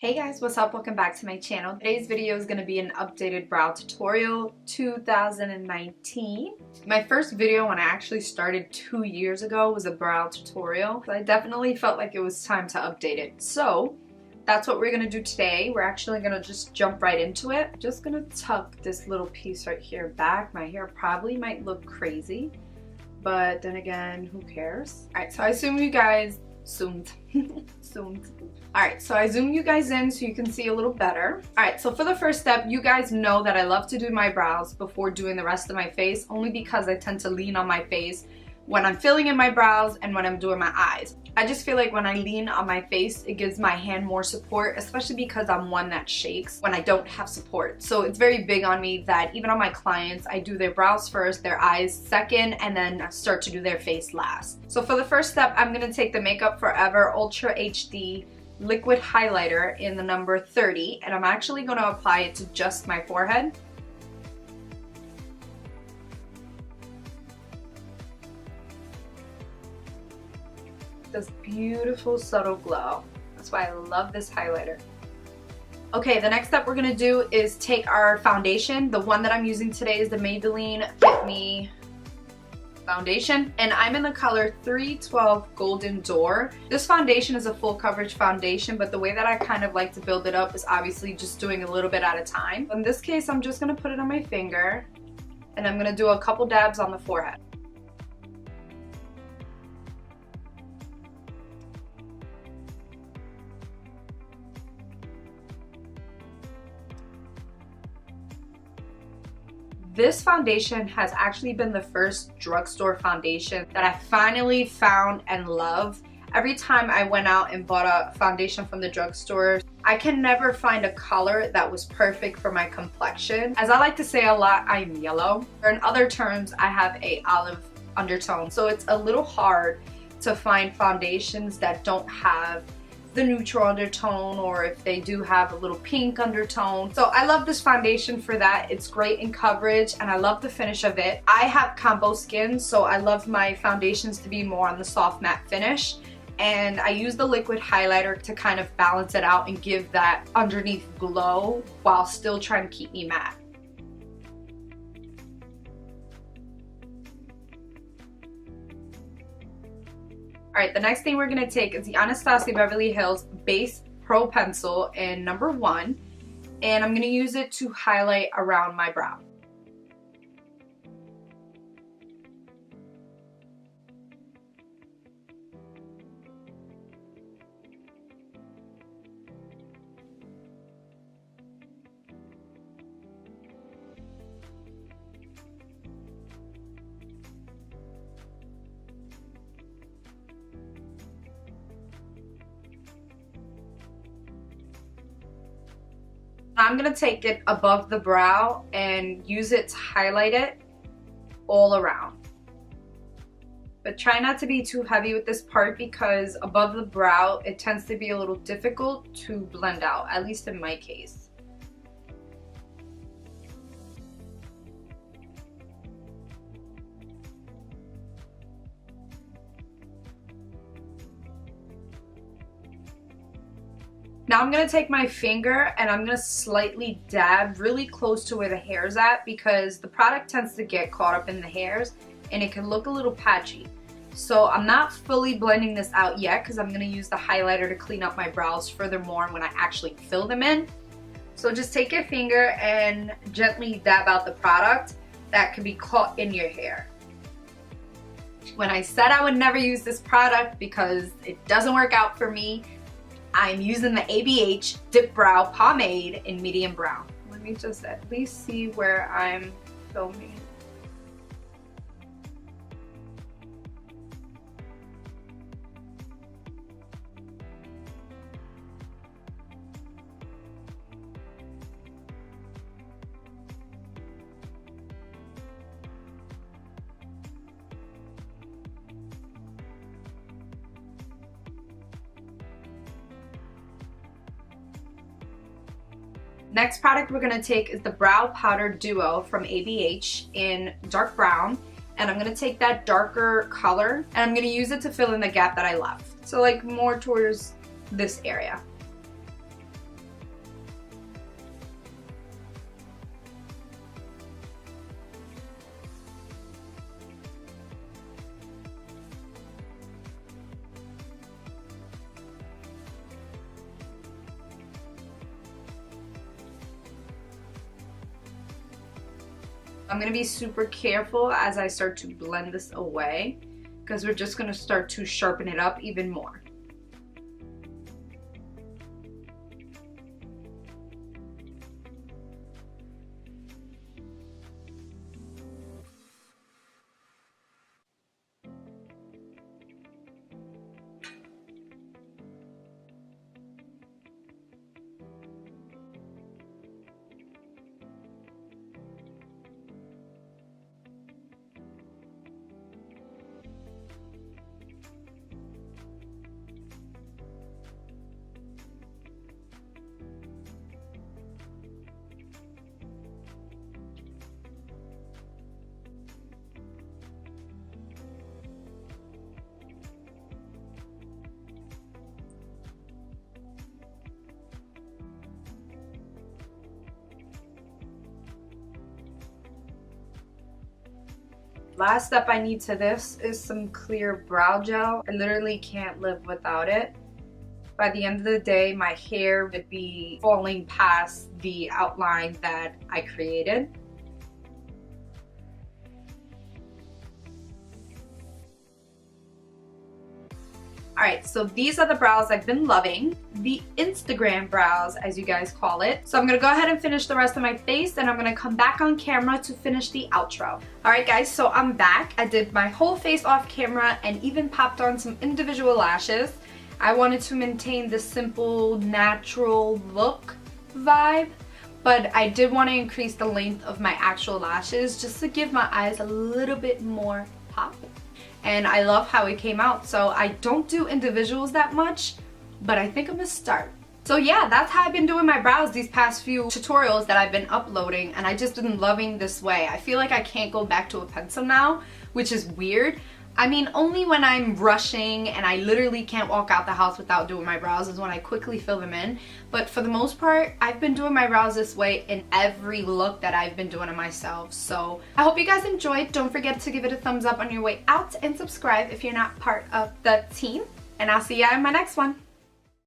Hey guys, what's up? Welcome back to my channel. Today's video is going to be an updated brow tutorial 2019. My first video when I actually started 2 years ago was a brow tutorial. So I definitely felt like it was time to update it. So that's what we're going to do today. We're actually going to just jump right into it. Just going to tuck this little piece right here back. My hair probably might look crazy, but then again, who cares? Alright, so I assume you guys zoomed. Alright, so I zoom you guys in so you can see a little better. Alright, so for the first step, you guys know that I love to do my brows before doing the rest of my face, only because I tend to lean on my face when I'm filling in my brows and when I'm doing my eyes. I just feel like when I lean on my face, it gives my hand more support, especially because I'm one that shakes when I don't have support. So it's very big on me that even on my clients, I do their brows first, their eyes second, and then start to do their face last. So for the first step, I'm going to take the Makeup Forever Ultra HD liquid highlighter in the number 30, and I'm actually going to apply it to just my forehead. This beautiful subtle glow. That's why I love this highlighter. Okay, the next step we're gonna do is take our foundation. The one that I'm using today is the Maybelline Fit Me foundation, and I'm in the color 312 Golden Dore. This foundation is a full coverage foundation, but the way that I kind of like to build it up is obviously just doing a little bit at a time. In this case, I'm just gonna put it on my finger, and I'm gonna do a couple dabs on the forehead. This foundation has actually been the first drugstore foundation that I finally found and love. Every time I went out and bought a foundation from the drugstore, I can never find a color that was perfect for my complexion. As I like to say a lot, I'm yellow. Or in other terms, I have a olive undertone. So it's a little hard to find foundations that don't have the neutral undertone, or if they do have a little pink undertone. So I love this foundation for that. It's great in coverage and I love the finish of it. I have combo skin, so I love my foundations to be more on the soft matte finish, and I use the liquid highlighter to kind of balance it out and give that underneath glow while still trying to keep me matte. Alright, the next thing we're going to take is the Anastasia Beverly Hills Base Pro Pencil in number 1, and I'm going to use it to highlight around my brow. I'm going to take it above the brow and use it to highlight it all around. But try not to be too heavy with this part, because above the brow it tends to be a little difficult to blend out, at least in my case. Now I'm going to take my finger and I'm going to slightly dab really close to where the hair's at, because the product tends to get caught up in the hairs and it can look a little patchy. So I'm not fully blending this out yet, because I'm going to use the highlighter to clean up my brows furthermore when I actually fill them in. So just take your finger and gently dab out the product that could be caught in your hair. When I said I would never use this product because it doesn't work out for me, I'm using the ABH DipBrow Pomade in medium brown. Let me just at least see where I'm filming. Next product we're going to take is the Brow Powder Duo from ABH in dark brown, and I'm going to take that darker color and I'm going to use it to fill in the gap that I left. So like more towards this area. I'm gonna be super careful as I start to blend this away because we're just gonna start to sharpen it up even more. Last step I need to this is some clear brow gel. I literally can't live without it. By the end of the day, my hair would be falling past the outline that I created. Alright, so these are the brows I've been loving. The Instagram brows, as you guys call it. So I'm going to go ahead and finish the rest of my face, and I'm going to come back on camera to finish the outro. Alright guys, so I'm back. I did my whole face off camera and even popped on some individual lashes. I wanted to maintain the simple, natural look vibe, but I did want to increase the length of my actual lashes just to give my eyes a little bit more pop. And I love how it came out. So I don't do individuals that much, but I think I'm gonna start. So yeah, that's how I've been doing my brows these past few tutorials that I've been uploading, and I just been loving this way. I feel like I can't go back to a pencil now, which is weird. I mean, only when I'm rushing and I literally can't walk out the house without doing my brows is when I quickly fill them in. But for the most part, I've been doing my brows this way in every look that I've been doing to myself. So I hope you guys enjoyed. Don't forget to give it a thumbs up on your way out and subscribe if you're not part of the team. And I'll see you in my next one.